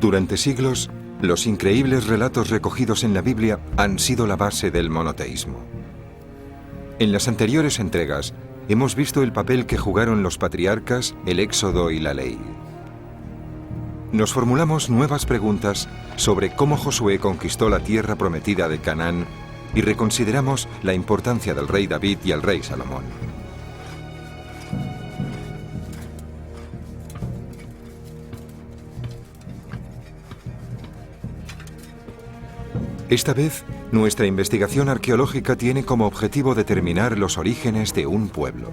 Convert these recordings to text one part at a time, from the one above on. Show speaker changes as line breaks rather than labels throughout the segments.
Durante siglos, los increíbles relatos recogidos en la Biblia han sido la base del monoteísmo. En las anteriores entregas, hemos visto el papel que jugaron los patriarcas, el Éxodo y la ley. Nos formulamos nuevas preguntas sobre cómo Josué conquistó la tierra prometida de Canaán y reconsideramos la importancia del rey David y el rey Salomón. Esta vez, nuestra investigación arqueológica tiene como objetivo determinar los orígenes de un pueblo.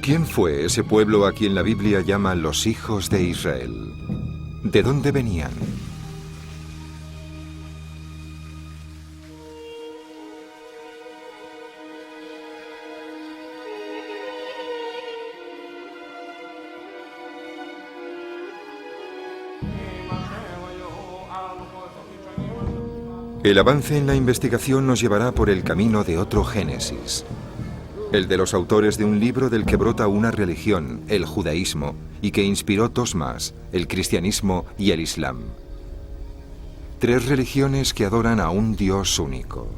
¿Quién fue ese pueblo a quien la Biblia llama los hijos de Israel? ¿De dónde venían? El avance en la investigación nos llevará por el camino de otro Génesis, el de los autores de un libro del que brota una religión, el judaísmo, y que inspiró dos más, el cristianismo y el islam. Tres religiones que adoran a un Dios único.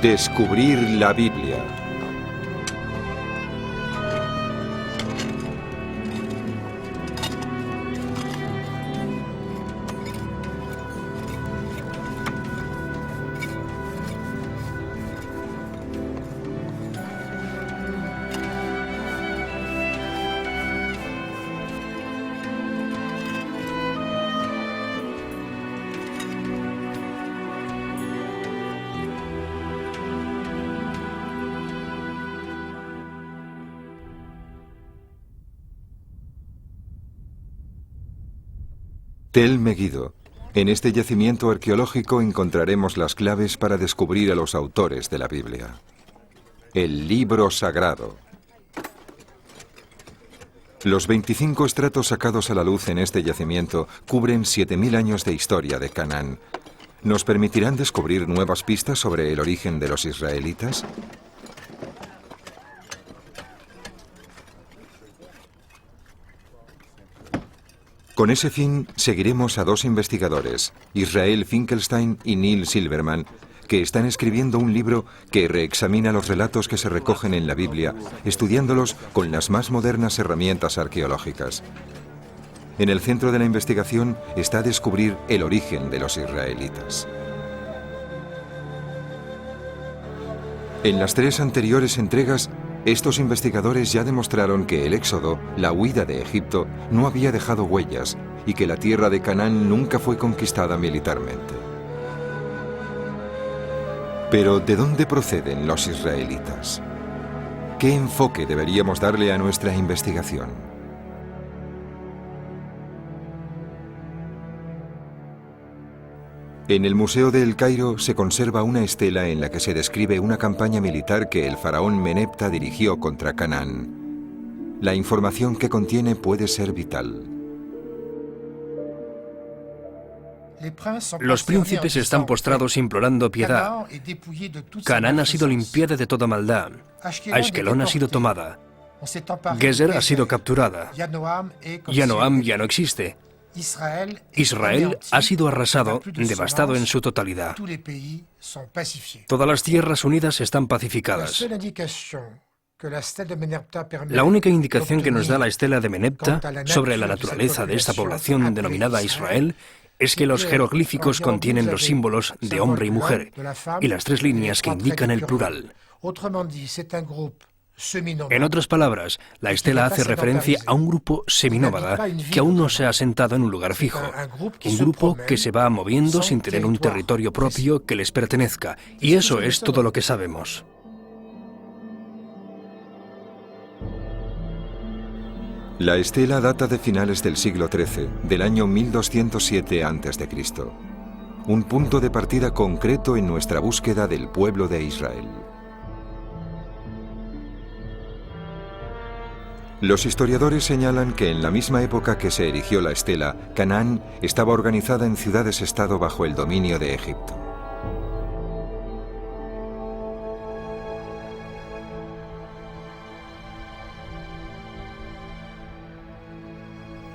Descubrir la Biblia. Tel Megiddo. En este yacimiento arqueológico encontraremos las claves para descubrir a los autores de la Biblia. El libro sagrado. Los 25 estratos sacados a la luz en este yacimiento cubren 7000 años de historia de Canaán. ¿Nos permitirán descubrir nuevas pistas sobre el origen de los israelitas? Con ese fin, seguiremos a dos investigadores, Israel Finkelstein y Neil Silverman, que están escribiendo un libro que reexamina los relatos que se recogen en la Biblia, estudiándolos con las más modernas herramientas arqueológicas. En el centro de la investigación está descubrir el origen de los israelitas. En las tres anteriores entregas, estos investigadores ya demostraron que el éxodo, la huida de Egipto, no había dejado huellas y que la tierra de Canaán nunca fue conquistada militarmente. Pero ¿de dónde proceden los israelitas? ¿Qué enfoque deberíamos darle a nuestra investigación? En el Museo de El Cairo se conserva una estela en la que se describe una campaña militar que el faraón Menepta dirigió contra Canaán. La información que contiene puede ser vital.
Los príncipes están postrados implorando piedad. Canaán ha sido limpiada de toda maldad. Ashkelon ha sido tomada. Gezer ha sido capturada. Yanoam ya no existe. Israel ha sido arrasado, devastado en su totalidad. Todas las tierras unidas están pacificadas. La única indicación que nos da la estela de Menepta sobre la naturaleza de esta población denominada Israel es que los jeroglíficos contienen los símbolos de hombre y mujer y las tres líneas que indican el plural. En otras palabras, la estela hace referencia a un grupo seminómada que aún no se ha asentado en un lugar fijo. Un grupo que se va moviendo sin tener un territorio propio que les pertenezca. Y eso es todo lo que sabemos.
La estela data de finales del siglo XIII, del año 1207 a.C. un punto de partida concreto en nuestra búsqueda del pueblo de Israel. Los historiadores señalan que en la misma época que se erigió la estela, Canaán estaba organizada en ciudades-estado bajo el dominio de Egipto.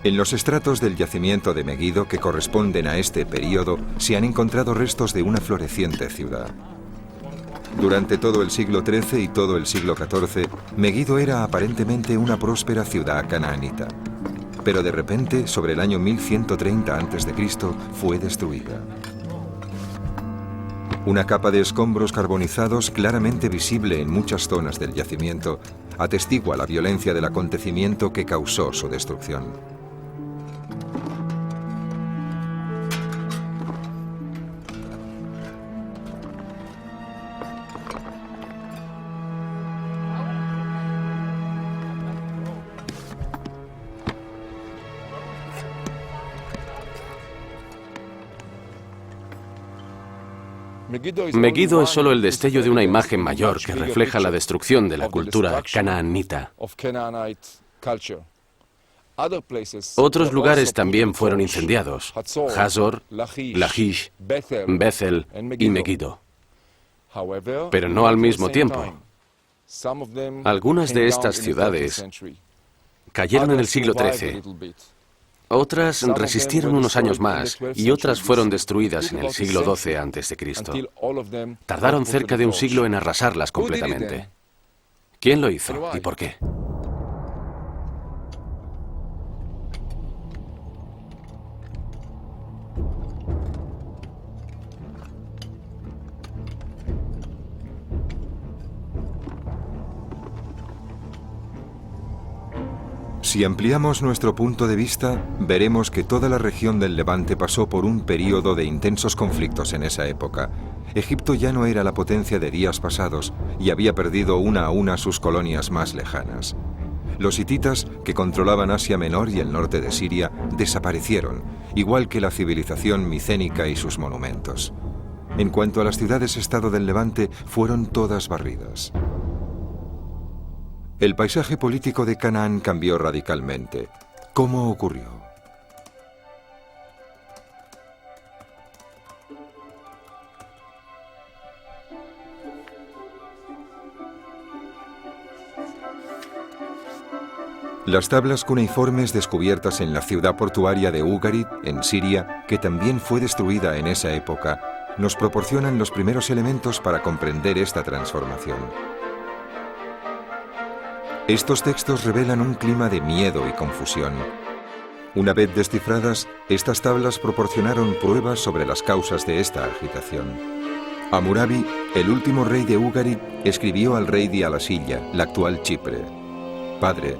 En los estratos del yacimiento de Meguido, que corresponden a este período, se han encontrado restos de una floreciente ciudad. Durante todo el siglo XIII y todo el siglo XIV, Meguido era aparentemente una próspera ciudad canaanita. Pero de repente, sobre el año 1130 a.C., fue destruida. Una capa de escombros carbonizados, claramente visible en muchas zonas del yacimiento, atestigua la violencia del acontecimiento que causó su destrucción.
Meguido es solo el destello de una imagen mayor que refleja la destrucción de la cultura canaanita. Otros lugares también fueron incendiados: Hazor, Lachish, Bethel y Meguido. Pero no al mismo tiempo. Algunas de estas ciudades cayeron en el siglo XIII. Otras resistieron unos años más y otras fueron destruidas en el siglo XII a.C. Tardaron cerca de un siglo en arrasarlas completamente. ¿Quién lo hizo y por qué?
Si ampliamos nuestro punto de vista, veremos que toda la región del Levante pasó por un período de intensos conflictos en esa época. Egipto ya no era la potencia de días pasados y había perdido una a una sus colonias más lejanas. Los hititas, que controlaban Asia Menor y el norte de Siria, desaparecieron, igual que la civilización micénica y sus monumentos. En cuanto a las ciudades-estado del Levante, fueron todas barridas. El paisaje político de Canaán cambió radicalmente. ¿Cómo ocurrió? Las tablas cuneiformes descubiertas en la ciudad portuaria de Ugarit, en Siria, que también fue destruida en esa época, nos proporcionan los primeros elementos para comprender esta transformación. Estos textos revelan un clima de miedo y confusión. Una vez descifradas, estas tablas proporcionaron pruebas sobre las causas de esta agitación. Hammurabi, el último rey de Ugarit, escribió al rey de Alasilla, la actual Chipre: Padre,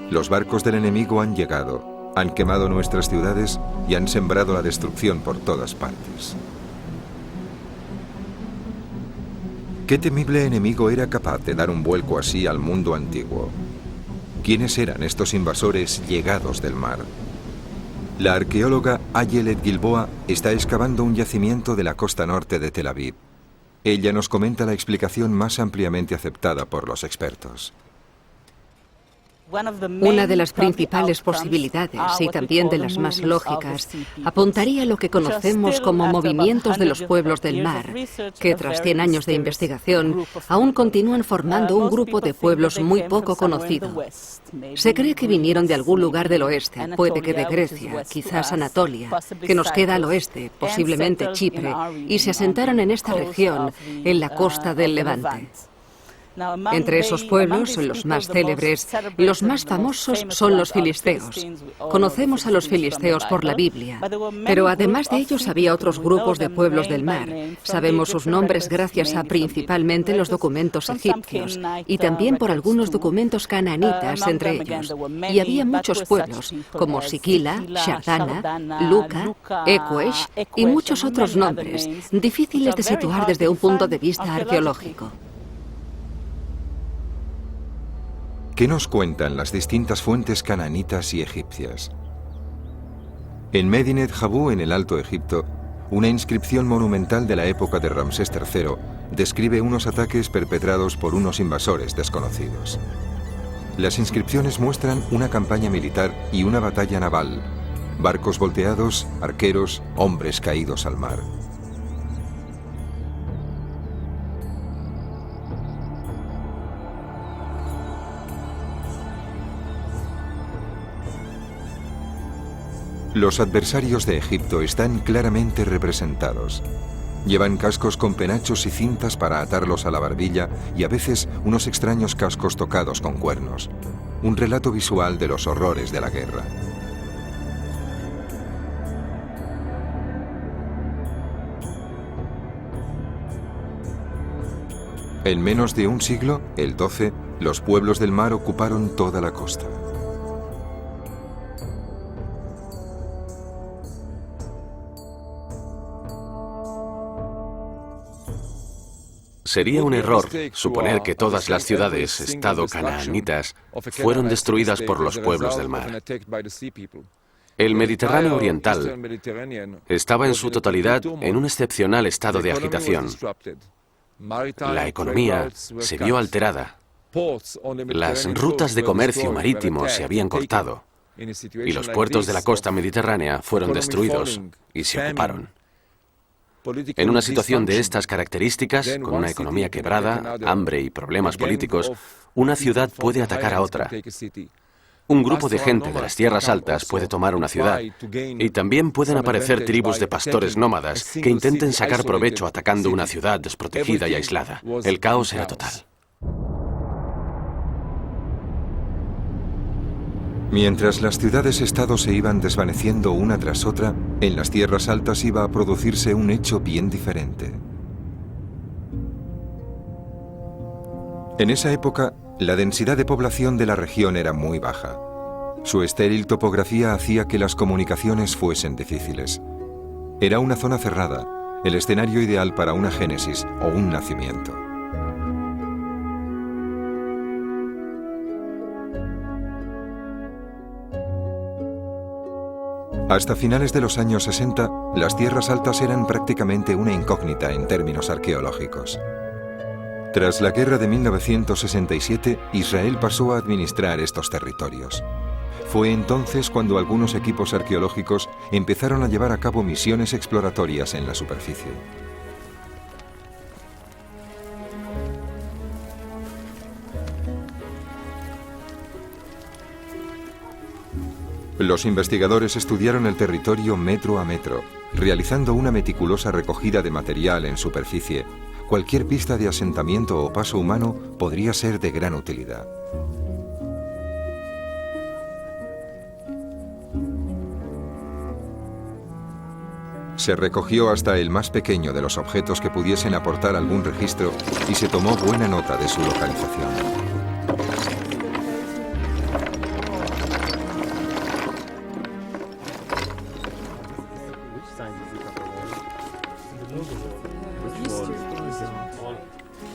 los barcos del enemigo han llegado, han quemado nuestras ciudades y han sembrado la destrucción por todas partes. ¿Qué temible enemigo era capaz de dar un vuelco así al mundo antiguo? ¿Quiénes eran estos invasores llegados del mar? La arqueóloga Ayelet Gilboa está excavando un yacimiento de la costa norte de Tel Aviv. Ella nos comenta la explicación más ampliamente aceptada por los expertos.
Una de las principales posibilidades, y también de las más lógicas, apuntaría a lo que conocemos como movimientos de los pueblos del mar, que tras 100 años de investigación aún continúan formando un grupo de pueblos muy poco conocido. Se cree que vinieron de algún lugar del oeste, puede que de Grecia, quizás Anatolia, que nos queda al oeste, posiblemente Chipre, y se asentaron en esta región, en la costa del Levante. Entre esos pueblos, los más célebres, los más famosos son los filisteos. Conocemos a los filisteos por la Biblia, pero además de ellos había otros grupos de pueblos del mar. Sabemos sus nombres gracias a principalmente los documentos egipcios y también por algunos documentos canaanitas entre ellos. Y había muchos pueblos, como Siquila, Shardana, Luca, Equesh y muchos otros nombres, difíciles de situar desde un punto de vista arqueológico.
¿Qué nos cuentan las distintas fuentes canaanitas y egipcias? En Medinet Habu, en el Alto Egipto, Una inscripción monumental de la época de Ramsés III describe unos ataques perpetrados por unos invasores desconocidos. Las inscripciones muestran una campaña militar y una batalla naval, barcos volteados, arqueros, hombres caídos al mar. Los adversarios de Egipto están claramente representados. Llevan cascos con penachos y cintas para atarlos a la barbilla y a veces unos extraños cascos tocados con cuernos. Un relato visual de los horrores de la guerra. En menos de un siglo, el XII, los pueblos del mar ocuparon toda la costa.
Sería un error suponer que todas las ciudades-estado canaanitas fueron destruidas por los pueblos del mar. El Mediterráneo oriental estaba en su totalidad en un excepcional estado de agitación. La economía se vio alterada. Las rutas de comercio marítimo se habían cortado y los puertos de la costa mediterránea fueron destruidos y se ocuparon. En una situación de estas características, con una economía quebrada, hambre y problemas políticos, una ciudad puede atacar a otra. Un grupo de gente de las tierras altas puede tomar una ciudad, y también pueden aparecer tribus de pastores nómadas que intenten sacar provecho atacando una ciudad desprotegida y aislada. El caos era total.
Mientras las ciudades-estado se iban desvaneciendo una tras otra, en las tierras altas iba a producirse un hecho bien diferente. En esa época, la densidad de población de la región era muy baja. Su estéril topografía hacía que las comunicaciones fuesen difíciles. Era una zona cerrada, el escenario ideal para una génesis o un nacimiento. Hasta finales de los años 60, las tierras altas eran prácticamente una incógnita en términos arqueológicos. Tras la guerra de 1967, Israel pasó a administrar estos territorios. Fue entonces cuando algunos equipos arqueológicos empezaron a llevar a cabo misiones exploratorias en la superficie. Los investigadores estudiaron el territorio metro a metro, realizando una meticulosa recogida de material en superficie. Cualquier pista de asentamiento o paso humano podría ser de gran utilidad. Se recogió hasta el más pequeño de los objetos que pudiesen aportar algún registro y se tomó buena nota de su localización.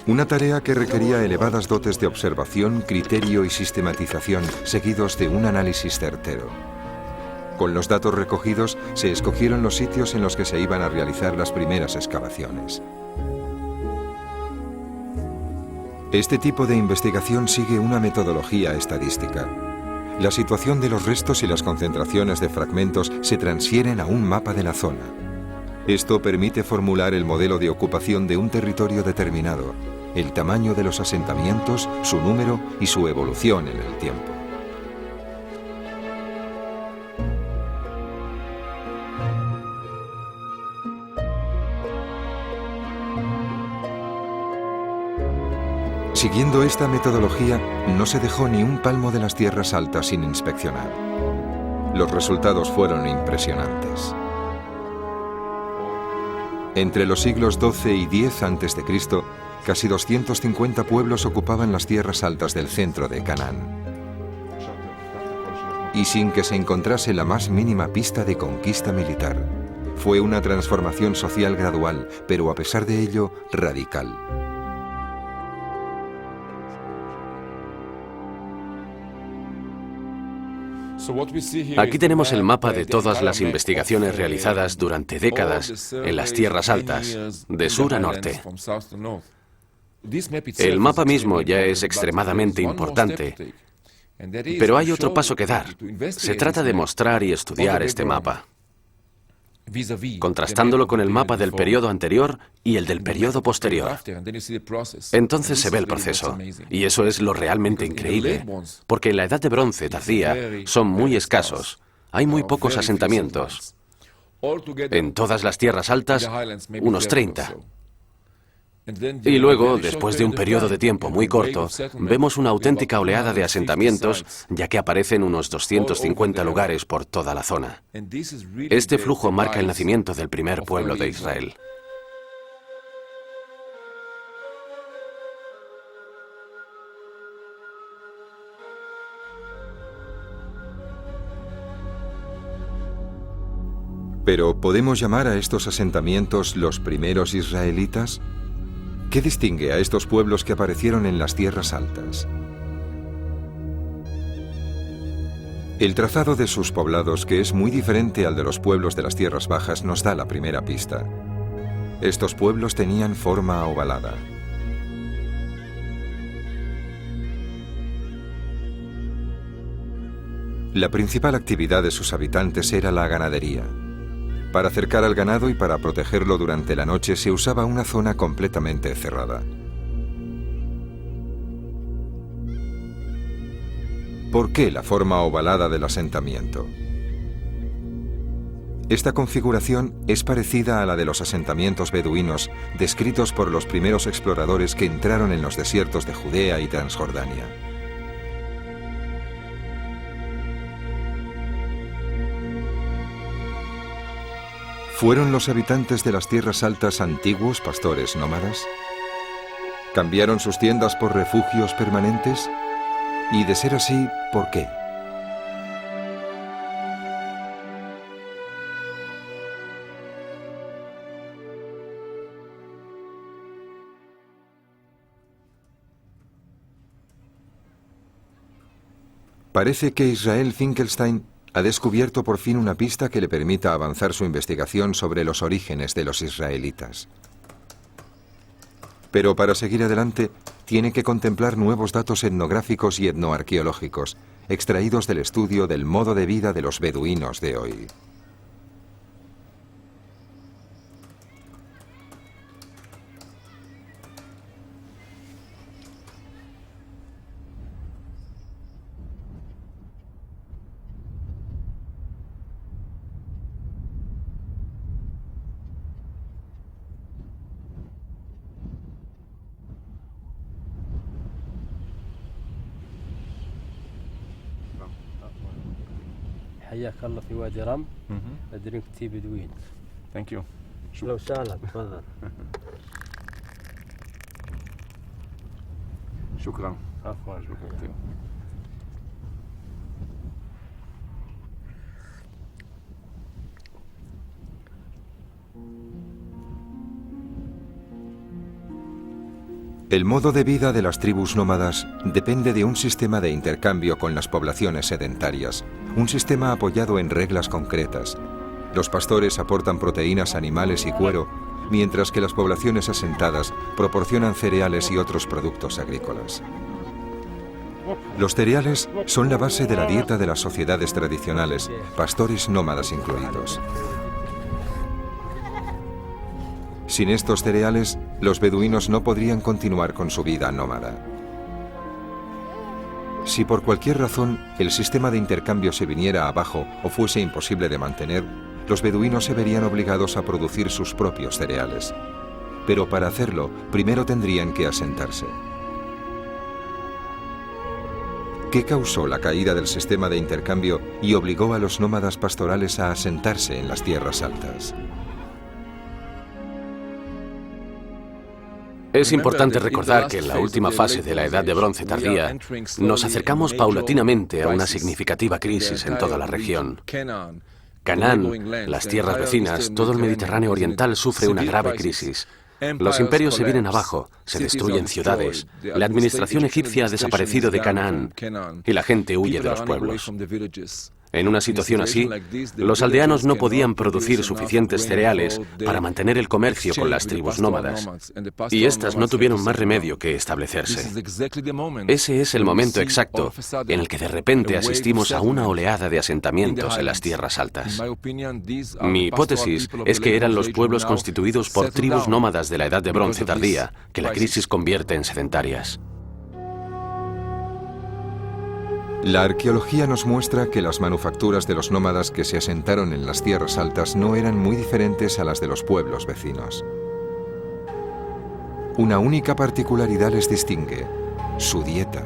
Una tarea que requería elevadas dotes de observación, criterio y sistematización, seguidos de un análisis certero. Con los datos recogidos, se escogieron los sitios en los que se iban a realizar las primeras excavaciones. Este tipo de investigación sigue una metodología estadística. La situación de los restos y las concentraciones de fragmentos se transfieren a un mapa de la zona. Esto permite formular el modelo de ocupación de un territorio determinado, el tamaño de los asentamientos, su número y su evolución en el tiempo. Siguiendo esta metodología, no se dejó ni un palmo de las tierras altas sin inspeccionar. Los resultados fueron impresionantes. Entre los siglos XII y X a.C., casi 250 pueblos ocupaban las tierras altas del centro de Canaán. Y sin que se encontrase la más mínima pista de conquista militar. Fue una transformación social gradual, pero a pesar de ello, radical.
Aquí tenemos el mapa de todas las investigaciones realizadas durante décadas en las tierras altas, de sur a norte. El mapa mismo ya es extremadamente importante, pero hay otro paso que dar. Se trata de mostrar y estudiar este mapa, contrastándolo con el mapa del periodo anterior y el del periodo posterior. Entonces se ve el proceso, y eso es lo realmente increíble, porque en la Edad de Bronce tardía son muy escasos, hay muy pocos asentamientos. En todas las tierras altas, unos 30. Y luego, después de un periodo de tiempo muy corto, vemos una auténtica oleada de asentamientos, ya que aparecen unos 250 lugares por toda la zona. Este flujo marca el nacimiento del primer pueblo de Israel.
¿Pero podemos llamar a estos asentamientos los primeros israelitas? ¿Qué distingue a estos pueblos que aparecieron en las tierras altas? El trazado de sus poblados, que es muy diferente al de los pueblos de las tierras bajas, nos da la primera pista. Estos pueblos tenían forma ovalada. La principal actividad de sus habitantes era la ganadería. Para acercar al ganado y para protegerlo durante la noche se usaba una zona completamente cerrada. ¿Por qué la forma ovalada del asentamiento? Esta configuración es parecida a la de los asentamientos beduinos descritos por los primeros exploradores que entraron en los desiertos de Judea y Transjordania. ¿Fueron los habitantes de las tierras altas antiguos pastores nómadas? ¿Cambiaron sus tiendas por refugios permanentes? Y de ser así, ¿por qué? Parece que Israel Finkelstein ha descubierto por fin una pista que le permita avanzar su investigación sobre los orígenes de los israelitas. Pero para seguir adelante, tiene que contemplar nuevos datos etnográficos y etnoarqueológicos, extraídos del estudio del modo de vida de los beduinos de hoy.
حياك الله في وادي رم درينك تي بدوين.
Thank you.
لو سهلا تفضل.
شكرا.
عفوا.
El modo de vida de las tribus nómadas depende de un sistema de intercambio con las poblaciones sedentarias, un sistema apoyado en reglas concretas. Los pastores aportan proteínas animales y cuero, mientras que las poblaciones asentadas proporcionan cereales y otros productos agrícolas. Los cereales son la base de la dieta de las sociedades tradicionales, pastores nómadas incluidos. Sin estos cereales, los beduinos no podrían continuar con su vida nómada. Si por cualquier razón el sistema de intercambio se viniera abajo o fuese imposible de mantener, los beduinos se verían obligados a producir sus propios cereales. Pero para hacerlo, primero tendrían que asentarse. ¿Qué causó la caída del sistema de intercambio y obligó a los nómadas pastorales a asentarse en las tierras altas?
Es importante recordar que en la última fase de la Edad de Bronce tardía nos acercamos paulatinamente a una significativa crisis en toda la región. Canaán, las tierras vecinas, todo el Mediterráneo oriental sufre una grave crisis. Los imperios se vienen abajo, se destruyen ciudades, la administración egipcia ha desaparecido de Canaán y la gente huye de los pueblos. En una situación así, los aldeanos no podían producir suficientes cereales para mantener el comercio con las tribus nómadas, y éstas no tuvieron más remedio que establecerse. Ese es el momento exacto en el que de repente asistimos a una oleada de asentamientos en las tierras altas. Mi hipótesis es que eran los pueblos constituidos por tribus nómadas de la Edad de Bronce tardía, que la crisis convierte en sedentarias.
La arqueología nos muestra que las manufacturas de los nómadas que se asentaron en las tierras altas no eran muy diferentes a las de los pueblos vecinos. Una única particularidad les distingue: su dieta.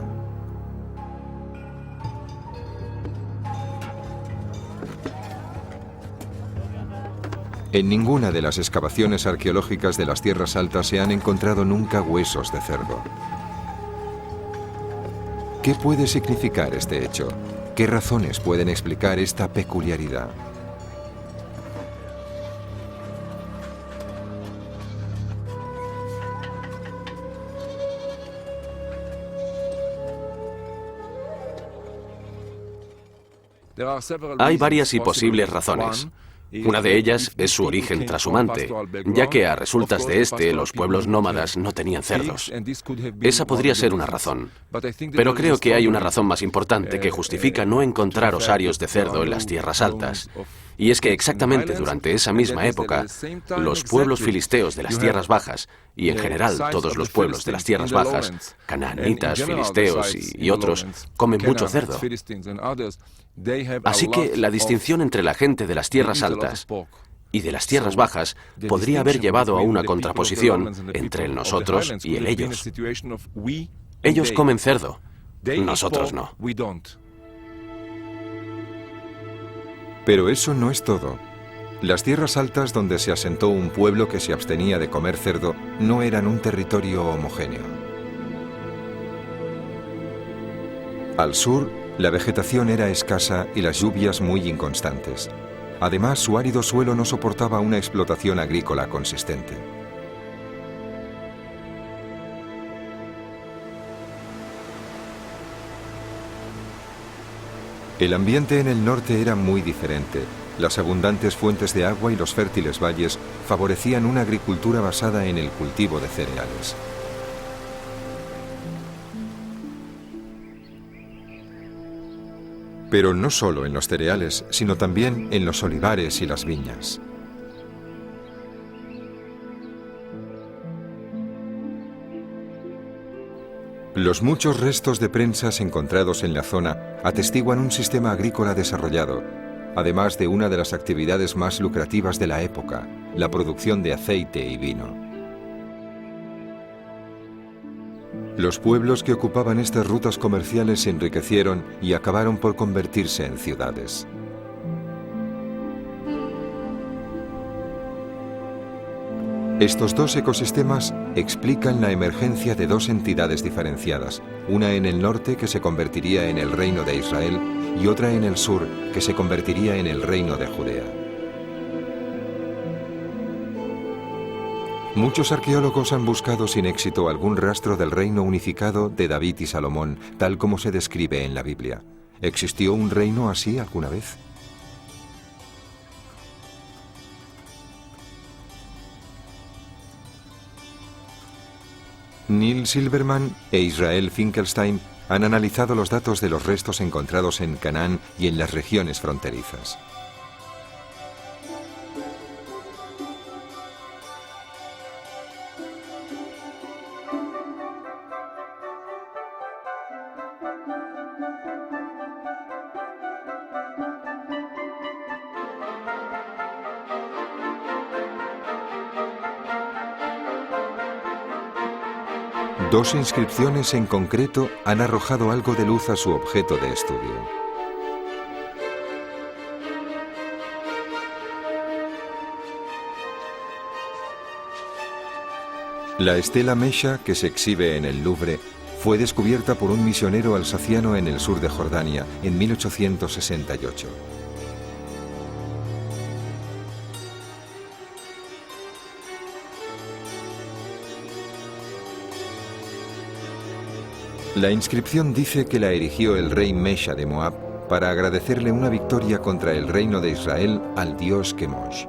En ninguna de las excavaciones arqueológicas de las tierras altas se han encontrado nunca huesos de cerdo. ¿Qué puede significar este hecho? ¿Qué razones pueden explicar esta peculiaridad?
Hay varias y posibles razones. Una de ellas es su origen trashumante, ya que a resultas de este, los pueblos nómadas no tenían cerdos. Esa podría ser una razón, pero creo que hay una razón más importante que justifica no encontrar osarios de cerdo en las tierras altas. Y es que exactamente durante esa misma época, los pueblos filisteos de las tierras bajas, y en general todos los pueblos de las tierras bajas, canaanitas, filisteos y otros, comen mucho cerdo. Así que la distinción entre la gente de las tierras altas y de las tierras bajas podría haber llevado a una contraposición entre el nosotros y el ellos. Ellos comen cerdo, nosotros no.
Pero eso no es todo. Las tierras altas donde se asentó un pueblo que se abstenía de comer cerdo no eran un territorio homogéneo. Al sur, la vegetación era escasa y las lluvias muy inconstantes. Además, su árido suelo no soportaba una explotación agrícola consistente. El ambiente en el norte era muy diferente. Las abundantes fuentes de agua y los fértiles valles favorecían una agricultura basada en el cultivo de cereales. Pero no solo en los cereales, sino también en los olivares y las viñas. Los muchos restos de prensas encontrados en la zona atestiguan un sistema agrícola desarrollado, además de una de las actividades más lucrativas de la época, la producción de aceite y vino. Los pueblos que ocupaban estas rutas comerciales se enriquecieron y acabaron por convertirse en ciudades. Estos dos ecosistemas explican la emergencia de dos entidades diferenciadas, una en el norte que se convertiría en el reino de Israel y otra en el sur que se convertiría en el reino de Judea. Muchos arqueólogos han buscado sin éxito algún rastro del reino unificado de David y Salomón, tal como se describe en la Biblia. ¿Existió un reino así alguna vez? Neil Silverman e Israel Finkelstein han analizado los datos de los restos encontrados en Canaán y en las regiones fronterizas. Dos inscripciones en concreto han arrojado algo de luz a su objeto de estudio. La estela Mesha, que se exhibe en el Louvre, fue descubierta por un misionero alsaciano en el sur de Jordania en 1868. La inscripción dice que la erigió el rey Mesha de Moab para agradecerle una victoria contra el reino de Israel al dios Kemosh.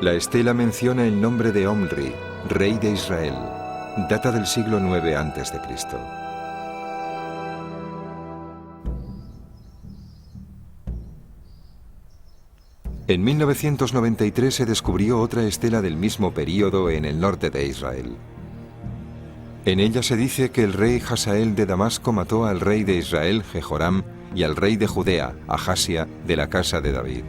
La estela menciona el nombre de Omri, rey de Israel. Data del siglo IX a.C. En 1993 se descubrió otra estela del mismo período en el norte de Israel. En ella se dice que el rey Hazael de Damasco mató al rey de Israel, Jehoram, y al rey de Judea, Ahasia, de la casa de David.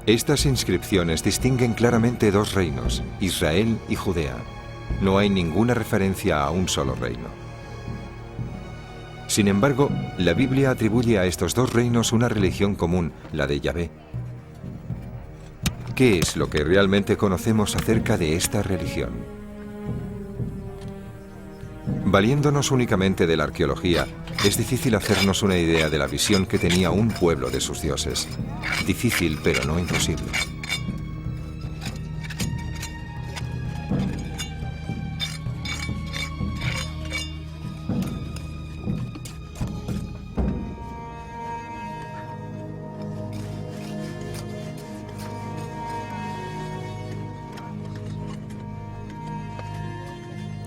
Estas inscripciones distinguen claramente dos reinos, Israel y Judea. No hay ninguna referencia a un solo reino. Sin embargo, la Biblia atribuye a estos dos reinos una religión común, la de Yahvé. ¿Qué es lo que realmente conocemos acerca de esta religión? Valiéndonos únicamente de la arqueología, es difícil hacernos una idea de la visión que tenía un pueblo de sus dioses. Difícil, pero no imposible.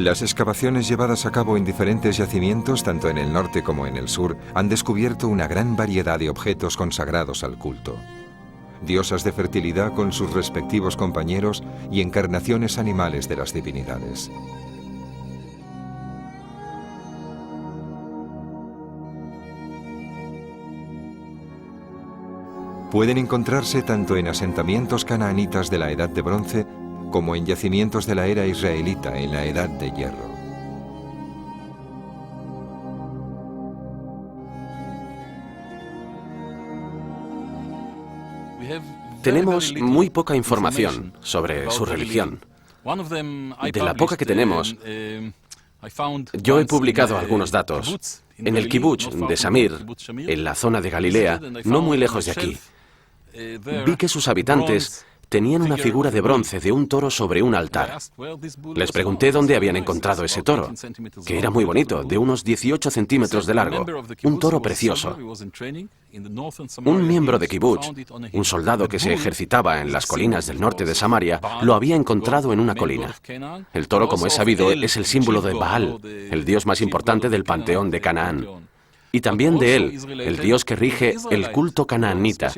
Las excavaciones llevadas a cabo en diferentes yacimientos, tanto en el norte como en el sur, han descubierto una gran variedad de objetos consagrados al culto. Diosas de fertilidad con sus respectivos compañeros y encarnaciones animales de las divinidades. Pueden encontrarse tanto en asentamientos canaanitas de la Edad de Bronce como en yacimientos de la era israelita en la Edad de Hierro.
Tenemos muy poca información sobre su religión. De la poca que tenemos, yo he publicado algunos datos. En el kibutz de Shamir, en la zona de Galilea, no muy lejos de aquí, vi que sus habitantes tenían una figura de bronce de un toro sobre un altar. Les pregunté dónde habían encontrado ese toro, que era muy bonito, de unos 18 centímetros de largo, un toro precioso. Un miembro de kibutz, un soldado que se ejercitaba en las colinas del norte de Samaria, lo había encontrado en una colina. El toro, como es sabido, es el símbolo de Baal, el dios más importante del panteón de Canaán. Y también de él, el dios que rige el culto canaanita,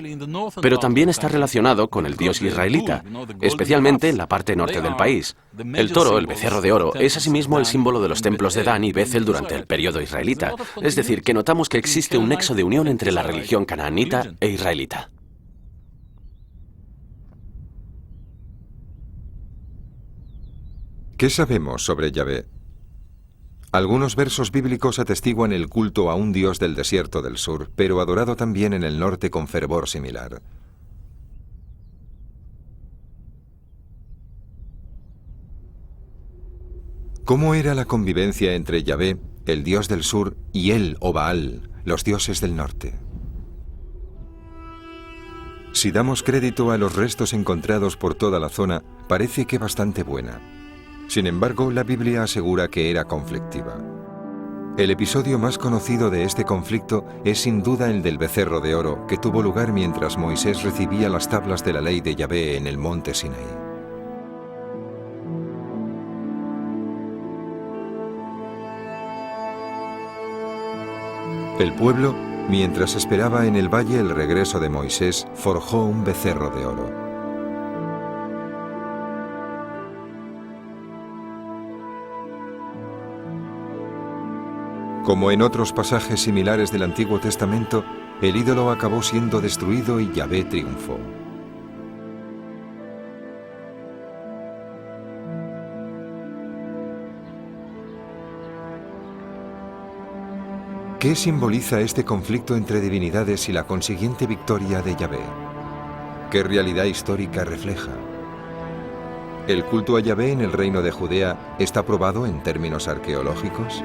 pero también está relacionado con el dios israelita, especialmente en la parte norte del país. El toro, el becerro de oro, es asimismo el símbolo de los templos de Dan y Bethel durante el periodo israelita, es decir, que notamos que existe un nexo de unión entre la religión canaanita e israelita.
¿Qué sabemos sobre Yahvé? Algunos versos bíblicos atestiguan el culto a un dios del desierto del sur, pero adorado también en el norte con fervor similar. ¿Cómo era la convivencia entre Yahvé, el dios del sur, y él, o Baal, los dioses del norte? Si damos crédito a los restos encontrados por toda la zona, parece que bastante buena. Sin embargo, la Biblia asegura que era conflictiva. El episodio más conocido de este conflicto es sin duda el del becerro de oro, que tuvo lugar mientras Moisés recibía las tablas de la ley de Yahvé en el monte Sinaí. El pueblo, mientras esperaba en el valle el regreso de Moisés, forjó un becerro de oro. Como en otros pasajes similares del Antiguo Testamento, el ídolo acabó siendo destruido y Yahvé triunfó. ¿Qué simboliza este conflicto entre divinidades y la consiguiente victoria de Yahvé? ¿Qué realidad histórica refleja? ¿El culto a Yahvé en el reino de Judea está probado en términos arqueológicos?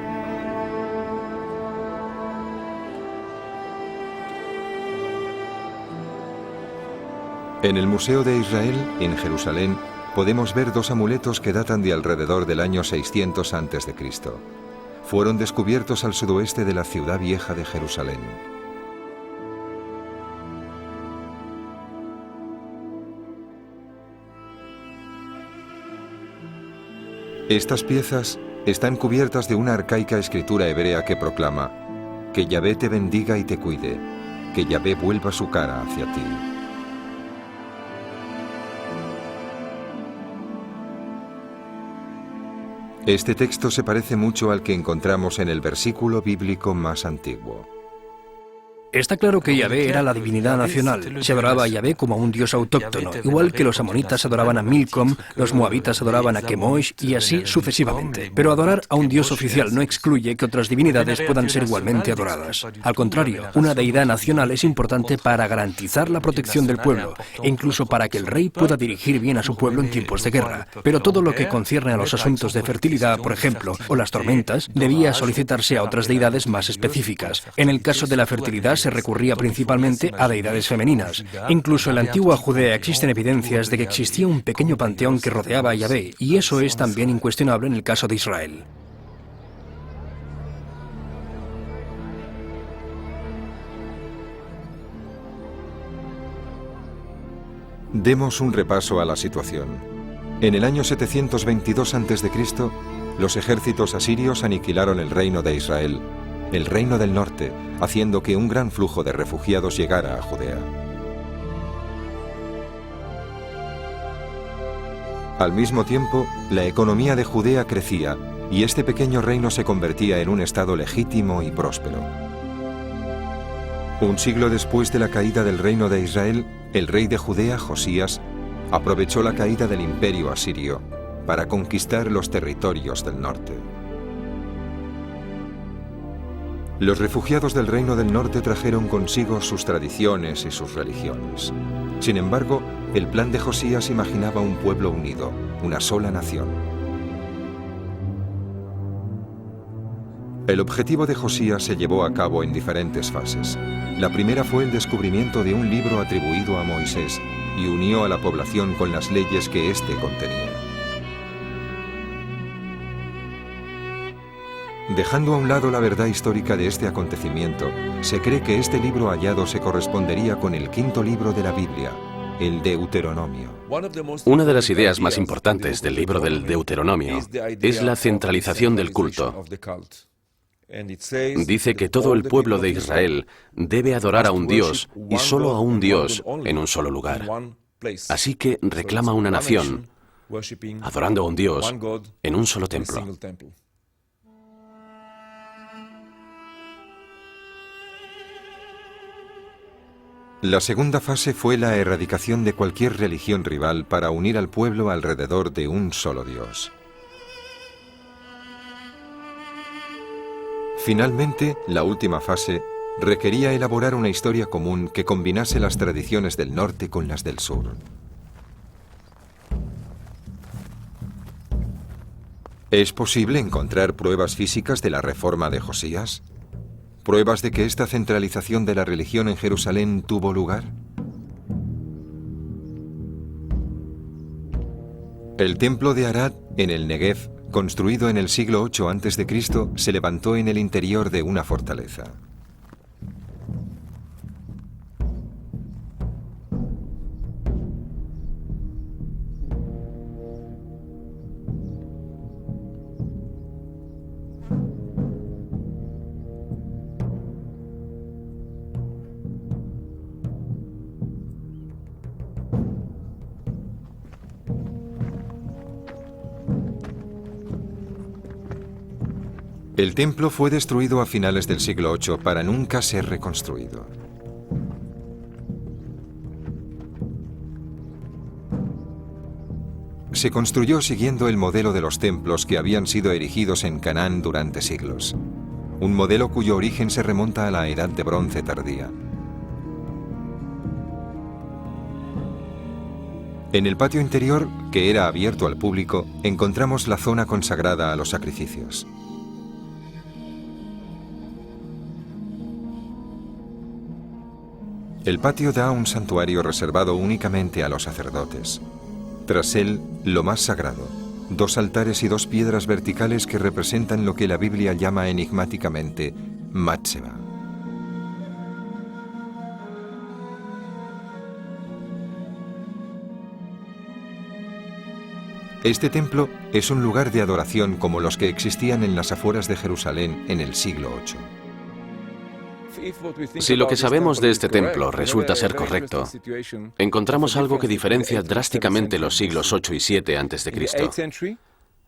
En el Museo de Israel, en Jerusalén, podemos ver dos amuletos que datan de alrededor del año 600 a.C. Fueron descubiertos al sudoeste de la ciudad vieja de Jerusalén. Estas piezas están cubiertas de una arcaica escritura hebrea que proclama: que Yahvé te bendiga y te cuide, que Yahvé vuelva su cara hacia ti. Este texto se parece mucho al que encontramos en el versículo bíblico más antiguo.
Está claro que Yahvé era la divinidad nacional. Se adoraba a Yahvé como a un dios autóctono, igual que los amonitas adoraban a Milcom, los moabitas adoraban a Kemosh y así sucesivamente. Pero adorar a un dios oficial no excluye que otras divinidades puedan ser igualmente adoradas. Al contrario, una deidad nacional es importante para garantizar la protección del pueblo e incluso para que el rey pueda dirigir bien a su pueblo en tiempos de guerra. Pero todo lo que concierne a los asuntos de fertilidad, por ejemplo, o las tormentas, debía solicitarse a otras deidades más específicas. En el caso de la fertilidad se recurría principalmente a deidades femeninas. Incluso en la antigua Judea existen evidencias de que existía un pequeño panteón que rodeaba a Yahvé, y eso es también incuestionable en el caso de Israel.
Demos un repaso a la situación. En el año 722 a.C., los ejércitos asirios aniquilaron el reino de Israel, el reino del norte, haciendo que un gran flujo de refugiados llegara a Judea. Al mismo tiempo, la economía de Judea crecía y este pequeño reino se convertía en un estado legítimo y próspero. Un siglo después de la caída del reino de Israel, el rey de Judea, Josías, aprovechó la caída del imperio asirio para conquistar los territorios del norte. Los refugiados del reino del norte trajeron consigo sus tradiciones y sus religiones. Sin embargo, el plan de Josías imaginaba un pueblo unido, una sola nación. El objetivo de Josías se llevó a cabo en diferentes fases. La primera fue el descubrimiento de un libro atribuido a Moisés y unió a la población con las leyes que éste contenía. Dejando a un lado la verdad histórica de este acontecimiento, se cree que este libro hallado se correspondería con el quinto libro de la Biblia, el Deuteronomio.
Una de las ideas más importantes del libro del Deuteronomio es la centralización del culto. Dice que todo el pueblo de Israel debe adorar a un Dios y solo a un Dios en un solo lugar. Así que reclama una nación adorando a un Dios en un solo templo.
La segunda fase fue la erradicación de cualquier religión rival para unir al pueblo alrededor de un solo Dios. Finalmente, la última fase requería elaborar una historia común que combinase las tradiciones del norte con las del sur. ¿Es posible encontrar pruebas físicas de la reforma de Josías? ¿Pruebas de que esta centralización de la religión en Jerusalén tuvo lugar? El templo de Arad, en el Negev, construido en el siglo VIII a.C., se levantó en el interior de una fortaleza. El templo fue destruido a finales del siglo VIII para nunca ser reconstruido. Se construyó siguiendo el modelo de los templos que habían sido erigidos en Canaán durante siglos, un modelo cuyo origen se remonta a la Edad de Bronce tardía. En el patio interior, que era abierto al público, encontramos la zona consagrada a los sacrificios. El patio da a un santuario reservado únicamente a los sacerdotes. Tras él, lo más sagrado, 2 altares y 2 piedras verticales que representan lo que la Biblia llama enigmáticamente Matseba. Este templo es un lugar de adoración como los que existían en las afueras de Jerusalén en el siglo VIII.
Si lo que sabemos de este templo resulta ser correcto, encontramos algo que diferencia drásticamente los siglos 8 y 7 a.C.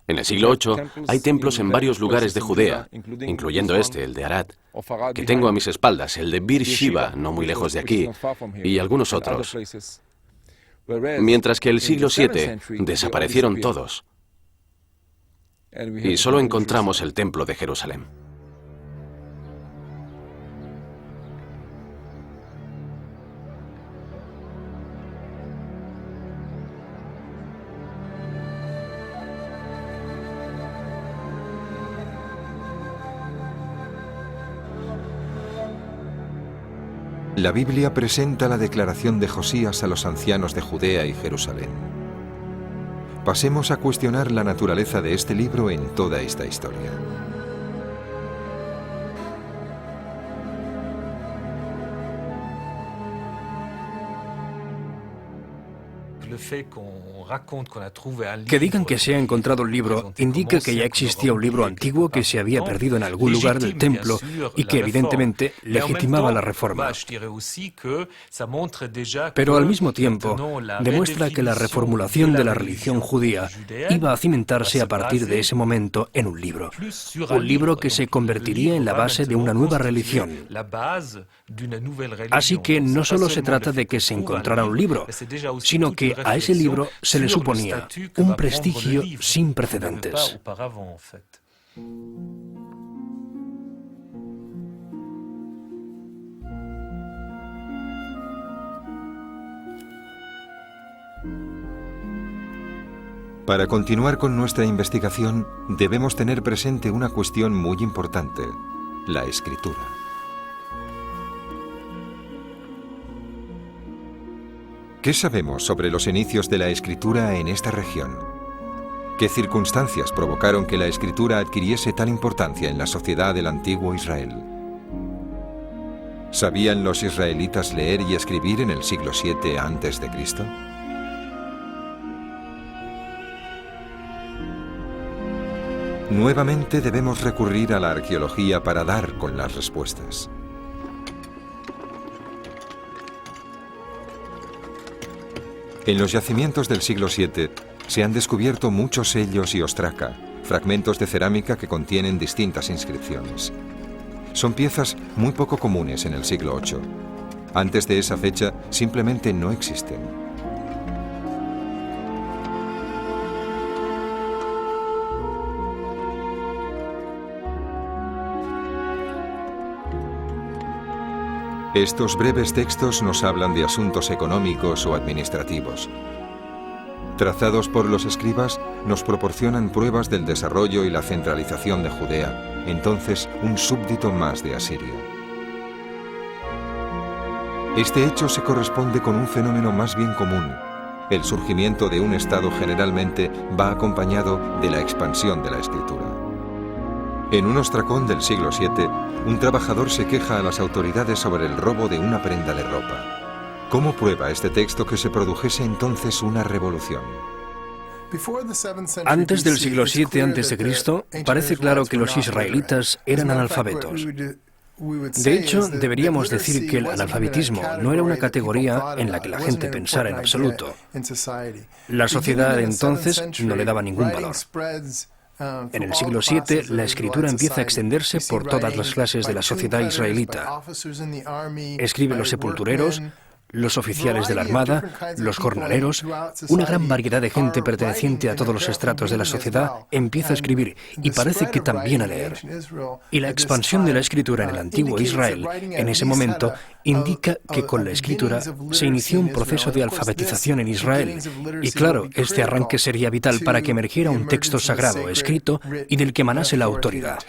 En el siglo VIII hay templos en varios lugares de Judea, incluyendo este, el de Arad, que tengo a mis espaldas, el de Bir Shiva, no muy lejos de aquí, y algunos otros. Mientras que el siglo VII desaparecieron todos y solo encontramos el templo de Jerusalén.
La Biblia presenta la declaración de Josías a los ancianos de Judea y Jerusalén. Pasemos a cuestionar la naturaleza de este libro en toda esta historia.
Que digan que se ha encontrado un libro indica que ya existía un libro antiguo que se había perdido en algún lugar del templo y que evidentemente legitimaba la reforma. Pero al mismo tiempo demuestra que la reformulación de la religión judía iba a cimentarse a partir de ese momento en un libro que se convertiría en la base de una nueva religión. Así que no solo se trata de que se encontrara un libro, sino que a ese libro se le suponía un prestigio sin precedentes.
Para continuar con nuestra investigación, debemos tener presente una cuestión muy importante: la escritura. ¿Qué sabemos sobre los inicios de la escritura en esta región? ¿Qué circunstancias provocaron que la escritura adquiriese tal importancia en la sociedad del antiguo Israel? ¿Sabían los israelitas leer y escribir en el siglo VII a.C.? Nuevamente debemos recurrir a la arqueología para dar con las respuestas. En los yacimientos del siglo VII se han descubierto muchos sellos y ostraca, fragmentos de cerámica que contienen distintas inscripciones. Son piezas muy poco comunes en el siglo VIII. Antes de esa fecha simplemente no existen. Estos breves textos nos hablan de asuntos económicos o administrativos. Trazados por los escribas, nos proporcionan pruebas del desarrollo y la centralización de Judea, entonces un súbdito más de Asiria. Este hecho se corresponde con un fenómeno más bien común. El surgimiento de un Estado generalmente va acompañado de la expansión de la escritura. En un ostracón del siglo VII, un trabajador se queja a las autoridades sobre el robo de una prenda de ropa. ¿Cómo prueba este texto que se produjese entonces una revolución?
Antes del siglo VII a.C., parece claro que los israelitas eran analfabetos. De hecho, deberíamos decir que el analfabetismo no era una categoría en la que la gente pensara en absoluto. La sociedad de entonces no le daba ningún valor. En el siglo VII, la escritura empieza a extenderse por todas las clases de la sociedad israelita. Escriben los sepultureros, los oficiales de la armada, los jornaleros, una gran variedad de gente perteneciente a todos los estratos de la sociedad empieza a escribir y parece que también a leer. Y la expansión de la escritura en el antiguo Israel, en ese momento, indica que con la escritura se inició un proceso de alfabetización en Israel. Y claro, este arranque sería vital para que emergiera un texto sagrado escrito y del que emanase la autoridad.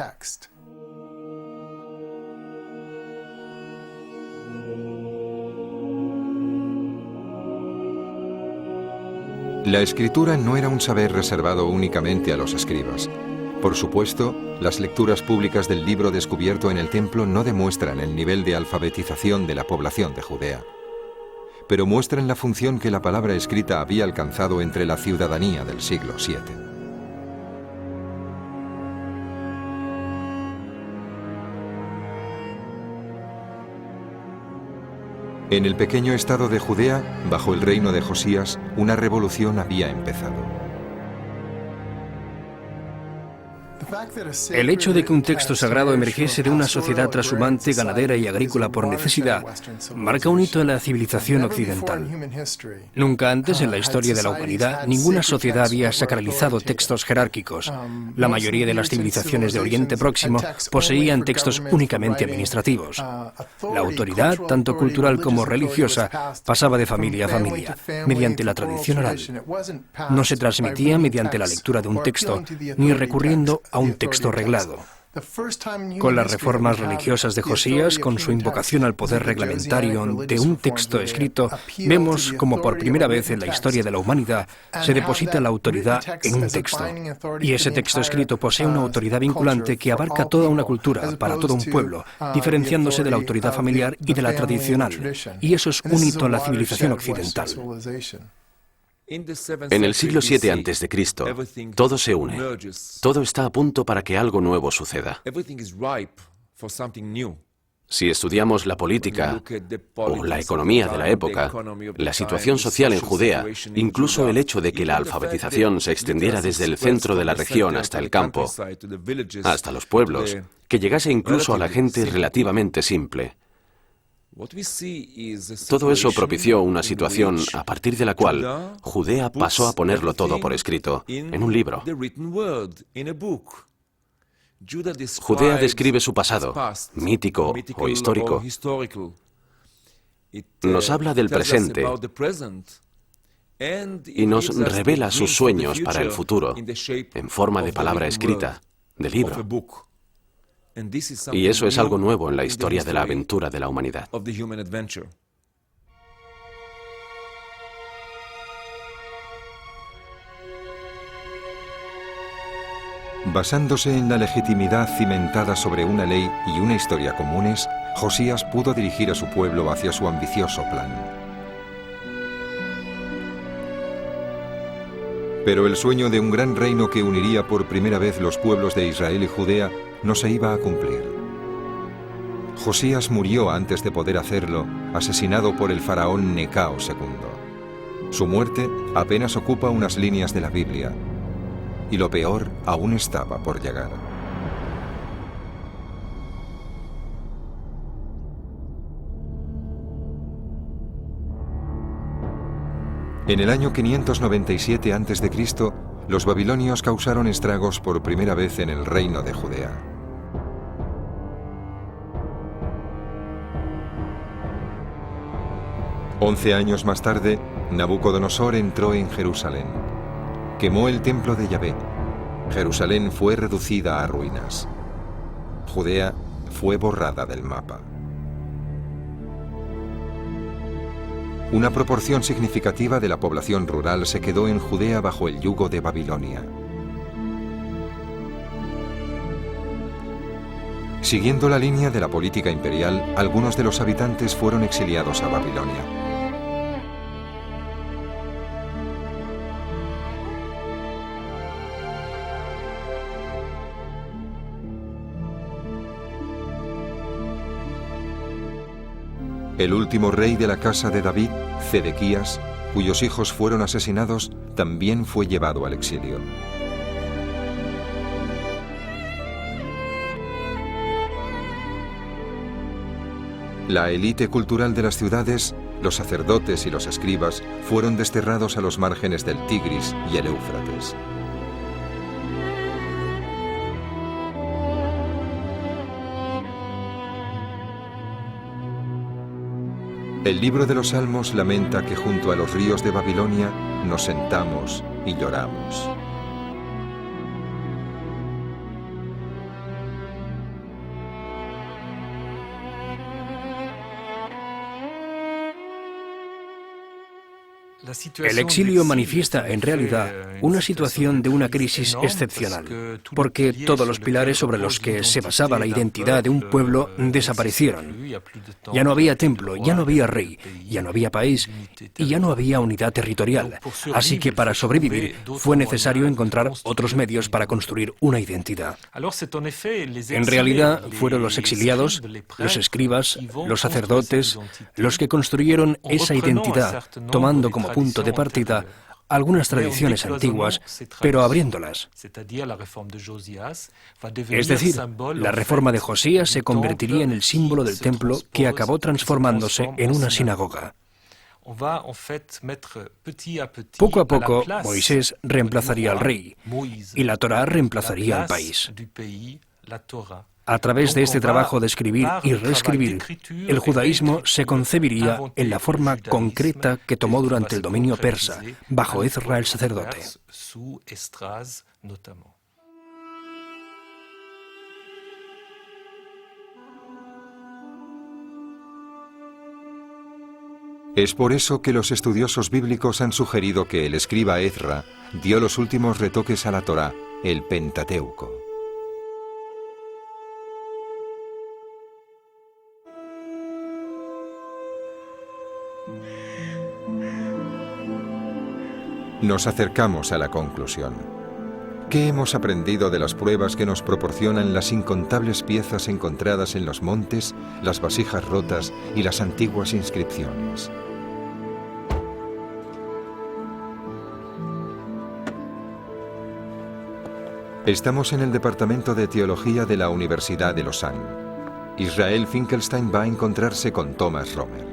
La escritura no era un saber reservado únicamente a los escribas. Por supuesto, las lecturas públicas del libro descubierto en el templo no demuestran el nivel de alfabetización de la población de Judea, pero muestran la función que la palabra escrita había alcanzado entre la ciudadanía del siglo VII. En el pequeño estado de Judea, bajo el reino de Josías, una revolución había empezado.
El hecho de que un texto sagrado emergiese de una sociedad trashumante, ganadera y agrícola por necesidad, marca un hito en la civilización occidental. Nunca antes en la historia de la humanidad, ninguna sociedad había sacralizado textos jerárquicos. La mayoría de las civilizaciones de Oriente Próximo poseían textos únicamente administrativos. La autoridad, tanto cultural como religiosa, pasaba de familia a familia, mediante la tradición oral. No se transmitía mediante la lectura de un texto, ni recurriendo a un texto reglado. Con las reformas religiosas de Josías, con su invocación al poder reglamentario de un texto escrito, vemos como por primera vez en la historia de la humanidad se deposita la autoridad en un texto. Y ese texto escrito posee una autoridad vinculante que abarca toda una cultura, para todo un pueblo, diferenciándose de la autoridad familiar y de la tradicional. Y eso es un hito en la civilización occidental.
En el siglo VII a.C., todo se une. Todo está a punto para que algo nuevo suceda. Si estudiamos la política o la economía de la época, la situación social en Judea, incluso el hecho de que la alfabetización se extendiera desde el centro de la región hasta el campo, hasta los pueblos, que llegase incluso a la gente relativamente simple. Todo eso propició una situación a partir de la cual Judea pasó a ponerlo todo por escrito, en un libro. Judea describe su pasado, mítico o histórico. Nos habla del presente y nos revela sus sueños para el futuro, en forma de palabra escrita, de libro. Y eso es algo nuevo en la historia de la aventura de la humanidad.
Basándose en la legitimidad cimentada sobre una ley y una historia comunes, Josías pudo dirigir a su pueblo hacia su ambicioso plan. Pero el sueño de un gran reino que uniría por primera vez los pueblos de Israel y Judea no se iba a cumplir. Josías murió antes de poder hacerlo, asesinado por el faraón Necao II. Su muerte apenas ocupa unas líneas de la Biblia, y lo peor aún estaba por llegar. En el año 597 a.C., los babilonios causaron estragos por primera vez en el reino de Judea. Once años más tarde, Nabucodonosor entró en Jerusalén. Quemó el templo de Yahvé. Jerusalén fue reducida a ruinas. Judea fue borrada del mapa. Una proporción significativa de la población rural se quedó en Judea bajo el yugo de Babilonia. Siguiendo la línea de la política imperial, algunos de los habitantes fueron exiliados a Babilonia. El último rey de la casa de David, Zedequías, cuyos hijos fueron asesinados, también fue llevado al exilio. La élite cultural de las ciudades Los sacerdotes y los escribas fueron desterrados a los márgenes del Tigris y el Éufrates. El libro de los Salmos lamenta que junto a los ríos de Babilonia nos sentamos y lloramos.
El exilio manifiesta en realidad una situación de una crisis excepcional, porque todos los pilares sobre los que se basaba la identidad de un pueblo desaparecieron. Ya no había templo, ya no había rey, ya no había país y ya no había unidad territorial. Así que para sobrevivir fue necesario encontrar otros medios para construir una identidad. En realidad fueron los exiliados, los escribas, los sacerdotes, los que construyeron esa identidad, tomando como punto de partida algunas tradiciones antiguas, pero abriéndolas. Es decir, la reforma de Josías se convertiría en el símbolo del templo que acabó transformándose en una sinagoga. Poco a poco, Moisés reemplazaría al rey y la Torá reemplazaría al país. A través de este trabajo de escribir y reescribir, el judaísmo se concebiría en la forma concreta que tomó durante el dominio persa, bajo Ezra el sacerdote.
Es por eso que los estudiosos bíblicos han sugerido que el escriba Ezra dio los últimos retoques a la Torá, el Pentateuco. Nos acercamos a la conclusión. ¿Qué hemos aprendido de las pruebas que nos proporcionan las incontables piezas encontradas en los montes, las vasijas rotas y las antiguas inscripciones? Estamos en el Departamento de Teología de la Universidad de Lausanne. Israel Finkelstein va a encontrarse con Thomas Romer.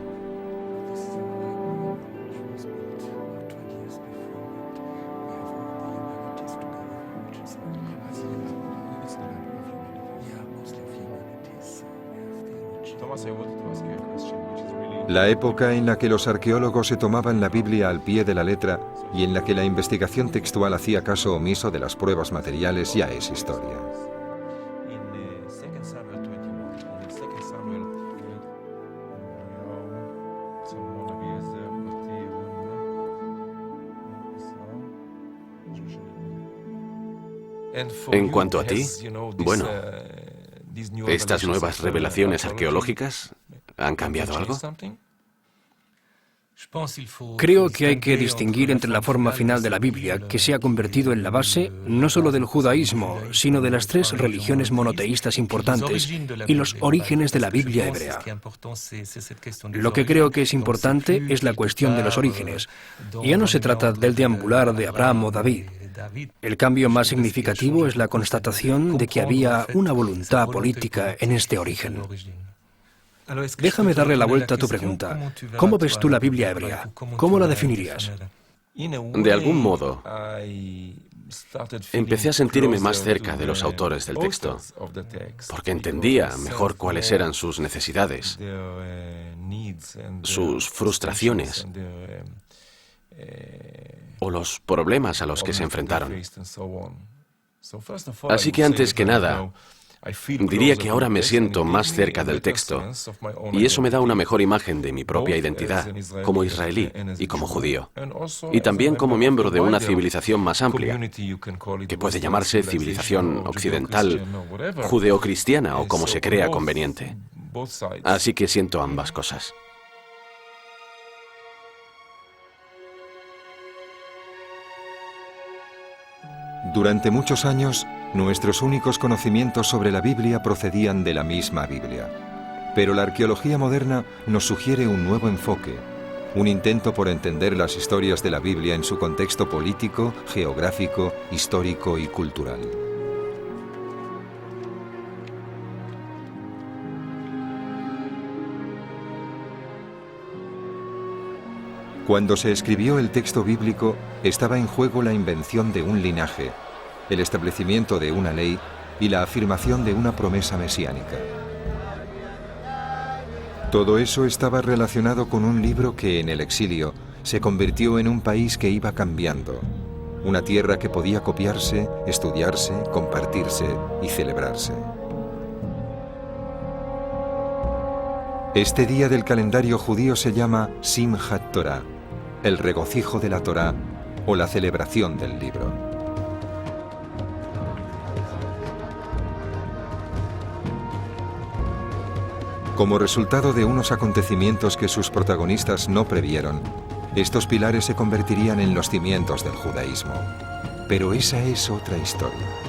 La época en la que los arqueólogos se tomaban la Biblia al pie de la letra y en la que la investigación textual hacía caso omiso de las pruebas materiales ya es historia.
En cuanto a ti, bueno, ¿estas nuevas revelaciones arqueológicas han cambiado algo?
Creo que hay que distinguir entre la forma final de la Biblia, que se ha convertido en la base no solo del judaísmo, sino de las tres religiones monoteístas importantes, y los orígenes de la Biblia hebrea. Lo que creo que es importante es la cuestión de los orígenes. Ya no se trata del deambular de Abraham o David. El cambio más significativo es la constatación de que había una voluntad política en este origen. Déjame darle la vuelta a tu pregunta. ¿Cómo ves tú la Biblia hebrea? ¿Cómo la definirías?
De algún modo, empecé a sentirme más cerca de los autores del texto, porque entendía mejor cuáles eran sus necesidades, sus frustraciones o los problemas a los que se enfrentaron. Así que antes que nada, diría que ahora me siento más cerca del texto y eso me da una mejor imagen de mi propia identidad como israelí y como judío. Y también como miembro de una civilización más amplia, que puede llamarse civilización occidental, judeocristiana o como se crea conveniente. Así que siento ambas cosas.
Durante muchos años, nuestros únicos conocimientos sobre la Biblia procedían de la misma Biblia. Pero la arqueología moderna nos sugiere un nuevo enfoque, un intento por entender las historias de la Biblia en su contexto político, geográfico, histórico y cultural. Cuando se escribió el texto bíblico, estaba en juego la invención de un linaje, el establecimiento de una ley y la afirmación de una promesa mesiánica. Todo eso estaba relacionado con un libro que en el exilio se convirtió en un país que iba cambiando, una tierra que podía copiarse, estudiarse, compartirse y celebrarse. Este día del calendario judío se llama Simchat Torah, el regocijo de la Torá o la celebración del libro. Como resultado de unos acontecimientos que sus protagonistas no previeron, estos pilares se convertirían en los cimientos del judaísmo. Pero esa es otra historia.